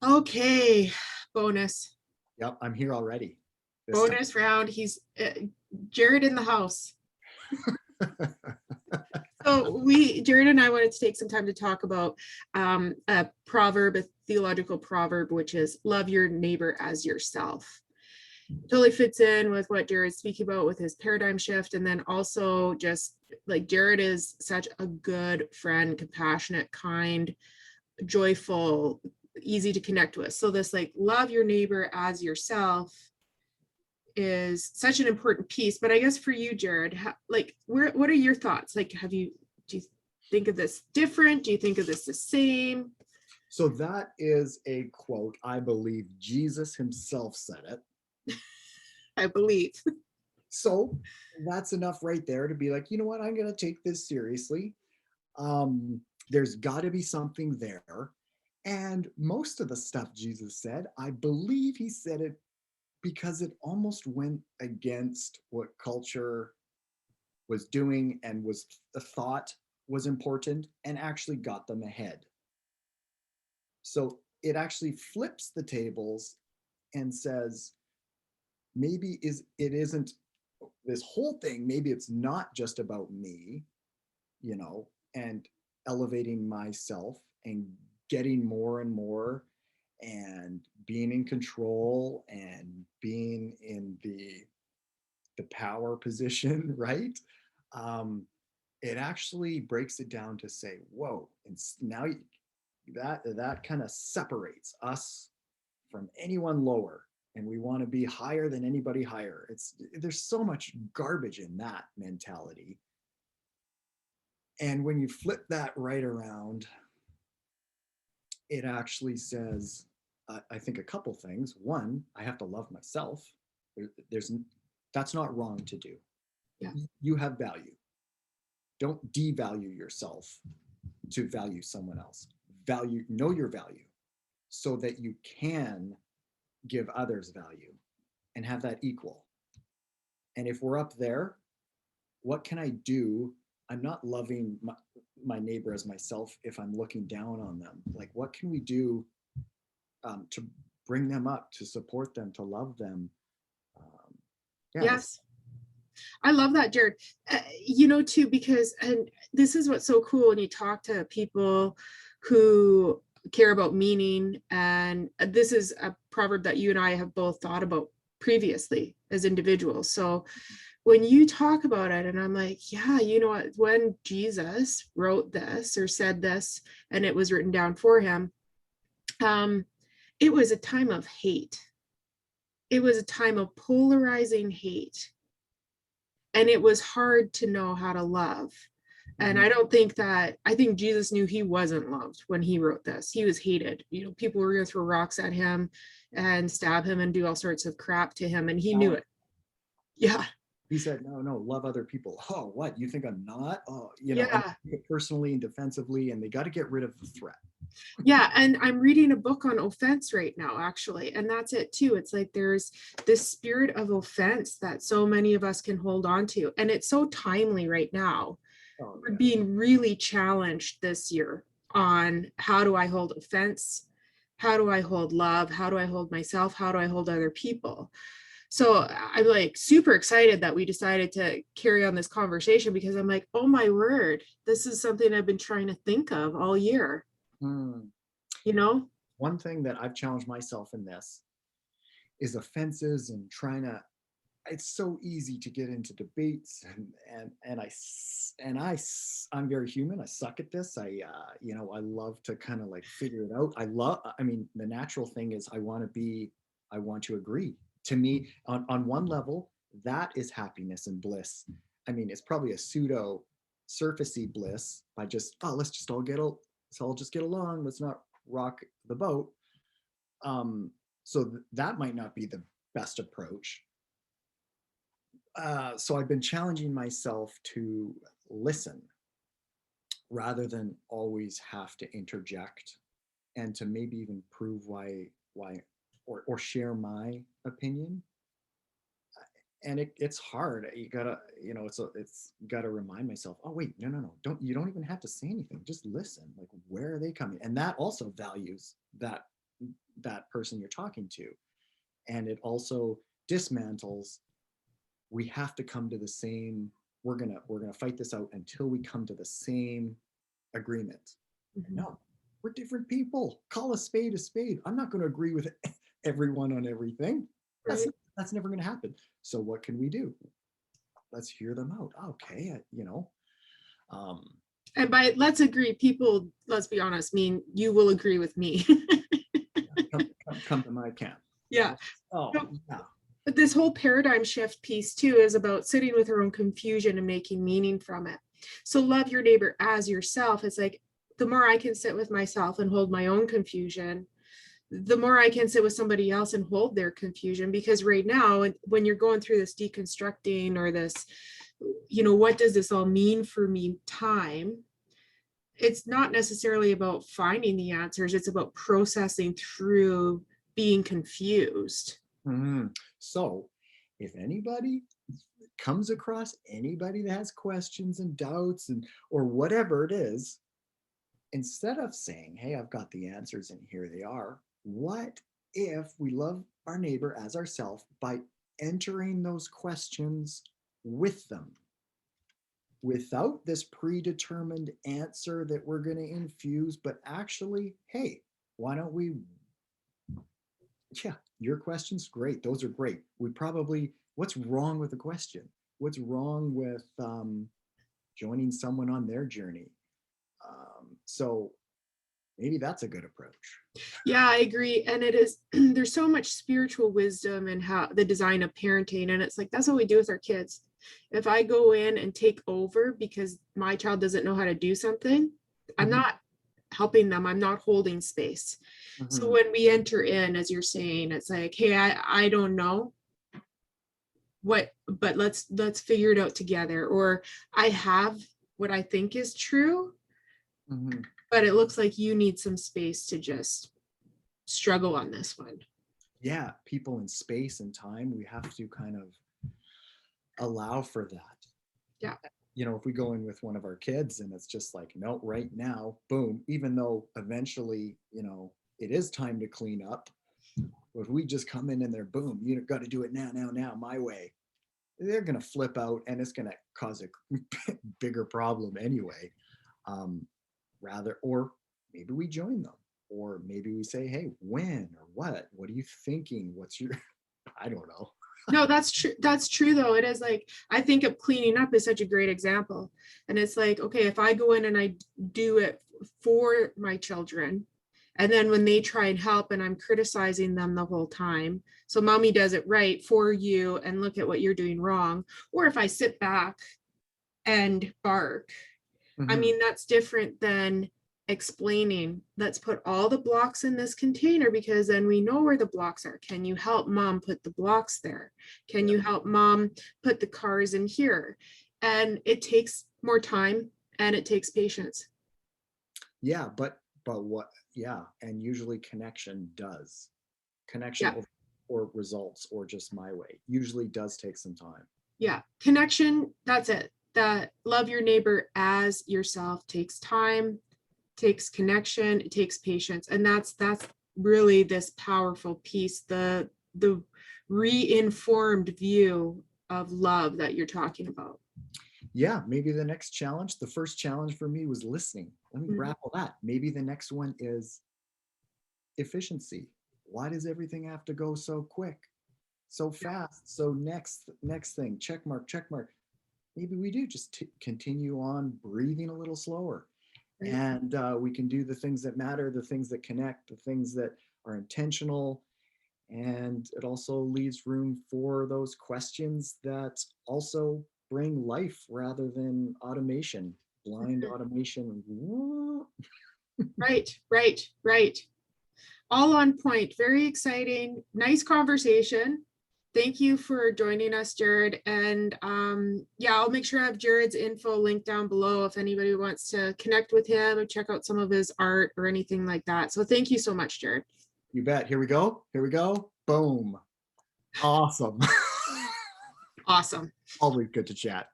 Okay, bonus. Yep, I'm here already this time. Bonus round. He's Jared in the house. So Jared and I wanted to take some time to talk about a proverb, a theological proverb, which is love your neighbor as yourself. Totally fits in with what Jared's speaking about with his paradigm shift. And then also just like Jared is such a good friend, compassionate, kind, joyful, easy to connect with. So this like love your neighbor as yourself is such an important piece. But I guess for you, Jared, what are your thoughts? Like, do you think of this different? Do you think of this the same? So that is a quote. I believe Jesus himself said it. I believe. So that's enough right there to be like, you know what, I'm going to take this seriously. There's got to be something there. And most of the stuff Jesus said, I believe he said it because it almost went against what culture was doing and was the thought was important and actually got them ahead. So it actually flips the tables and says, maybe it isn't this whole thing, maybe it's not just about me, and elevating myself and getting more and more and being in control and being in the power position, right? um it actually breaks it down to say, whoa, and now that kind of separates us from anyone lower, and we want to be higher than anybody higher. There's so much garbage in that mentality. And when you flip that right around, it actually says, I think a couple things. One, I have to love myself. There's That's not wrong to do. Yeah. You have value. Don't devalue yourself to value someone else. Know your value so that you can give others value and have that equal. And if we're up there, what can I do? I'm not loving my neighbor as myself if I'm looking down on them. Like, what can we do to bring them up, to support them, to love them? Um, yeah, Yes. I love that, Jared. Too, because, and this is what's so cool when you talk to people who care about meaning. And this is a proverb that you and I have both thought about previously as individuals. So when you talk about it, and I'm like, yeah, you know what, when Jesus wrote this or said this, and it was written down for him, um, it was a time of hate. It was a time of polarizing hate, and it was hard to know how to love. And mhm. I think Jesus knew he wasn't loved when he wrote this. He was hated. People were going to throw rocks at him and stab him and do all sorts of crap to him, and he knew it. Yeah. He said, no, no, love other people. Oh, what? You think I'm not? Oh, and Yeah. personally and defensively, and they got to get rid of the threat. Yeah. And I'm reading a book on offense right now, actually. And that's it too. It's like there's this spirit of offense that so many of us can hold on to. And it's so timely right now. Oh, We're yeah. being really challenged this year on how do I hold offense? How do I hold love? How do I hold myself? How do I hold other people? So I'm like super excited that we decided to carry on this conversation, because I'm like, oh my word, this is something I've been trying to think of all year, Hmm. you know? One thing that I've challenged myself in this is offenses and trying to. It's so easy to get into debates, I'm very human. I suck at this. I love to kind of like figure it out. I mean, the natural thing is I want to agree. To me, on one level, that is happiness and bliss. I mean, it's probably a pseudo surfacey bliss by just, oh, let's all just get along. Let's not rock the boat. That might not be the best approach. So I've been challenging myself to listen rather than always have to interject, and to maybe even prove why or share my opinion. And it's hard. You gotta, it's gotta remind myself, oh wait, no, no, no, you don't even have to say anything, just listen. Like, where are they coming? And that also values that that person you're talking to. And it also dismantles, we have to come to the same, we're gonna fight this out until we come to the same agreement. Mhm. No, we're different people. Call a spade a spade. I'm not going to agree with everyone on everything. That's Right. that's never going to happen. So what can we do? Let's hear them out. Okay, um, And by let's agree, people, let's be honest, mean you will agree with me. come to my camp. Yeah. Oh, No, yeah. but this whole paradigm shift piece too is about sitting with our own confusion and making meaning from it. So love your neighbor as yourself. It's like the more I can sit with myself and hold my own confusion, the more I can sit with somebody else and hold their confusion. Because right now, when you're going through this deconstructing or this, what does this all mean for me time? It's not necessarily about finding the answers, it's about processing through being confused. Mhm. So if anybody comes across anybody that has questions and doubts and or whatever it is, instead of saying, hey, I've got the answers and here they are, what if we love our neighbor as ourselves by entering those questions with them without this predetermined answer that we're going to infuse, but actually, hey, why don't we? Yeah, your questions, great. Those are great. We probably, what's wrong with the question? What's wrong with joining someone on their journey? So maybe that's a good approach. Yeah, I agree. And it is, there's so much spiritual wisdom in how the design of parenting. And it's like, that's what we do with our kids. If I go in and take over because my child doesn't know how to do something, I'm Mhm, not helping them. I'm not holding space. So mhm. when we enter in, as you're saying, it's like, hey, I don't know what, but let's figure it out together. Or I have what I think is true, Mhm. but it looks like you need some space to just struggle on this one. Yeah, people in space and time, we have to kind of allow for that. Yeah. If we go in with one of our kids and it's just like, no, right now, boom, even though eventually, it is time to clean up. But if we just come in and they're boom, you got to do it now, now, now, my way, they're going to flip out and it's going to cause a bigger problem anyway. Um, or maybe we join them, or maybe we say, hey, when or what are you thinking? What's your, I don't know. No, that's true. That's true though. It is like, I think of cleaning up is such a great example. And it's like, okay, if I go in and I do it for my children, and then when they try and help and I'm criticizing them the whole time, so mommy does it right for you and look at what you're doing wrong. Or if I sit back and bark, I Mhm. mean, that's different than explaining, let's put all the blocks in this container because then we know where the blocks are. Can you help mom put the blocks there? Can Yeah. you help mom put the cars in here? And it takes more time and it takes patience. Yeah, but what? Yeah, and usually connection does. Connection Yeah. or results or just my way usually does take some time. Yeah. Connection, that's it. That love your neighbor as yourself takes time, takes connection, it takes patience. And that's really this powerful piece, the reinformed view of love that you're talking about. Yeah, maybe the next challenge, the first challenge for me was listening. Let me Mhm. grapple that. Maybe the next one is efficiency. Why does everything have to go so quick, so Yeah. fast? So next thing, check mark, check mark. Maybe we do just continue on breathing a little slower, Right. and we can do the things that matter, the things that connect, the things that are intentional. And it also leaves room for those questions that also bring life rather than automation, blind Mhm. automation. Right, right, right. All on point. Very exciting. Nice conversation. Thank you for joining us, Jared. And yeah, I'll make sure I have Jared's info linked down below if anybody wants to connect with him or check out some of his art or anything like that. So thank you so much, Jared. You bet. Here we go. Here we go. Boom. Awesome. Awesome. Always good to chat.